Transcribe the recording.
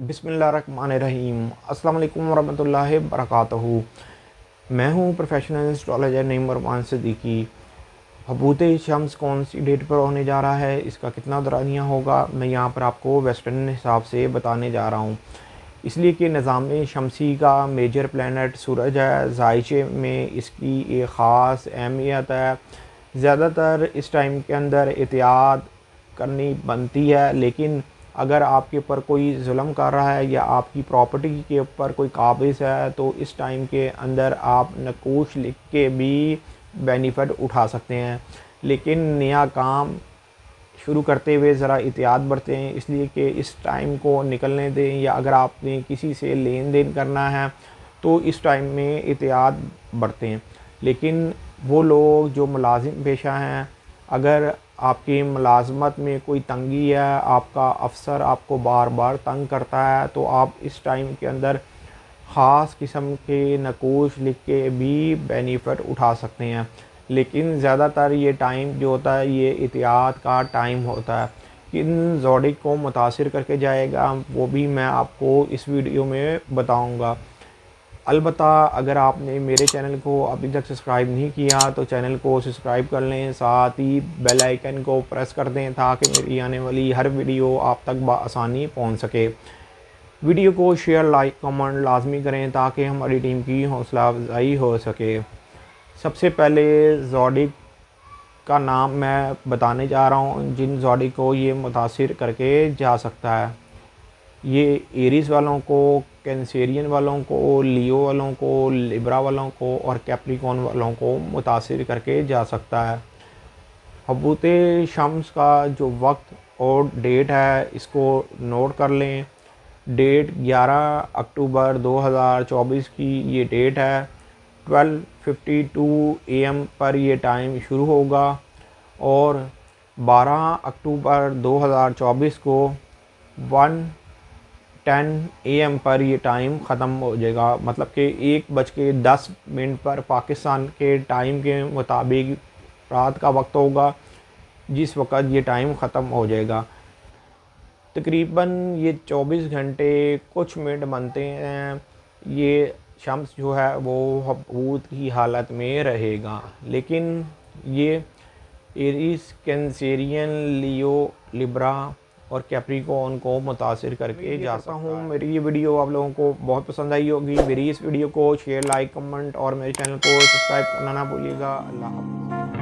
बिस्मिल्लाहिर्रहमानिर्रहीम। अस्सलाम वालेकुम वरहमतुल्लाहि वबरकातुहू। मैं हूँ प्रोफेशनल एस्ट्रोलॉजर नईम अरमान सिद्दीकी। हबूत शम्स कौन सी डेट पर होने जा रहा है, इसका कितना दौरानिया होगा, मैं यहाँ पर आपको वेस्टर्न हिसाब से बताने जा रहा हूँ। इसलिए कि निज़ाम शमसी का मेजर प्लैनेट सूरज है। ज़ायचे में इसकी एक ख़ास अहमियत है। ज़्यादातर इस टाइम के अंदर एहतियात करनी बनती है, लेकिन अगर आपके ऊपर कोई जुल्म कर रहा है या आपकी प्रॉपर्टी के ऊपर कोई काबिज़ है तो इस टाइम के अंदर आप नकूश लिख के भी बेनिफिट उठा सकते हैं। लेकिन नया काम शुरू करते हुए ज़रा एहतियात बरतें, इसलिए कि इस टाइम को निकलने दें, या अगर आपने किसी से लेन देन करना है तो इस टाइम में एहतियात बरतें। लेकिन वो लोग जो मुलाजिम पेशा हैं, अगर आपकी मुलाजमत में कोई तंगी है, आपका अफसर आपको बार बार तंग करता है, तो आप इस टाइम के अंदर ख़ास किस्म के नकूश लिख के भी बेनिफिट उठा सकते हैं। लेकिन ज़्यादातर ये टाइम जो होता है ये एहतियात का टाइम होता है। किन ज़ोडिक को मुतासिर करके जाएगा वो भी मैं आपको इस वीडियो में बताऊंगा। अलबत्ता अगर आपने मेरे चैनल को अभी तक सब्सक्राइब नहीं किया तो चैनल को सब्सक्राइब कर लें, साथ ही बेल आइकन को प्रेस कर दें ताकि मेरी आने वाली हर वीडियो आप तक बआसानी पहुंच सके। वीडियो को शेयर, लाइक, कमेंट लाजमी करें ताकि हमारी टीम की हौसला अफजाई हो सके। सबसे पहले ज़ोडिक का नाम मैं बताने जा रहा हूँ जिन ज़ोडिक को ये मुतासिर करके जा सकता है। ये एरीज़ वालों को, कैंसेरियन वालों को, लियो वालों को, लिब्रा वालों को और कैप्रिकॉर्न वालों को मुतासिर करके जा सकता है। हबूत शम्स का जो वक्त और डेट है इसको नोट कर लें। डेट 11 अक्टूबर 2024 की ये डेट है। 12:52 AM पर ये टाइम शुरू होगा और 12 अक्टूबर 2024 को 1:10 AM पर ये टाइम ख़त्म हो जाएगा। मतलब कि 1:10 पर पाकिस्तान के टाइम के मुताबिक रात का वक्त होगा जिस वक़्त ये टाइम ख़त्म हो जाएगा। तकरीबन ये 24 घंटे कुछ मिनट बनते हैं। ये शम्स जो है वो हबूत की हालत में रहेगा, लेकिन ये एरीज, कैंसेरियन, लियो, लिब्रा और कैप्रिकॉर्न को मुतासिर करके जा सकता हूँ। मेरी ये वीडियो आप लोगों को बहुत पसंद आई होगी। मेरी इस वीडियो को शेयर, लाइक, कमेंट और मेरे चैनल को सब्सक्राइब करना ना भूलिएगा। अल्लाह हाफ़िज़।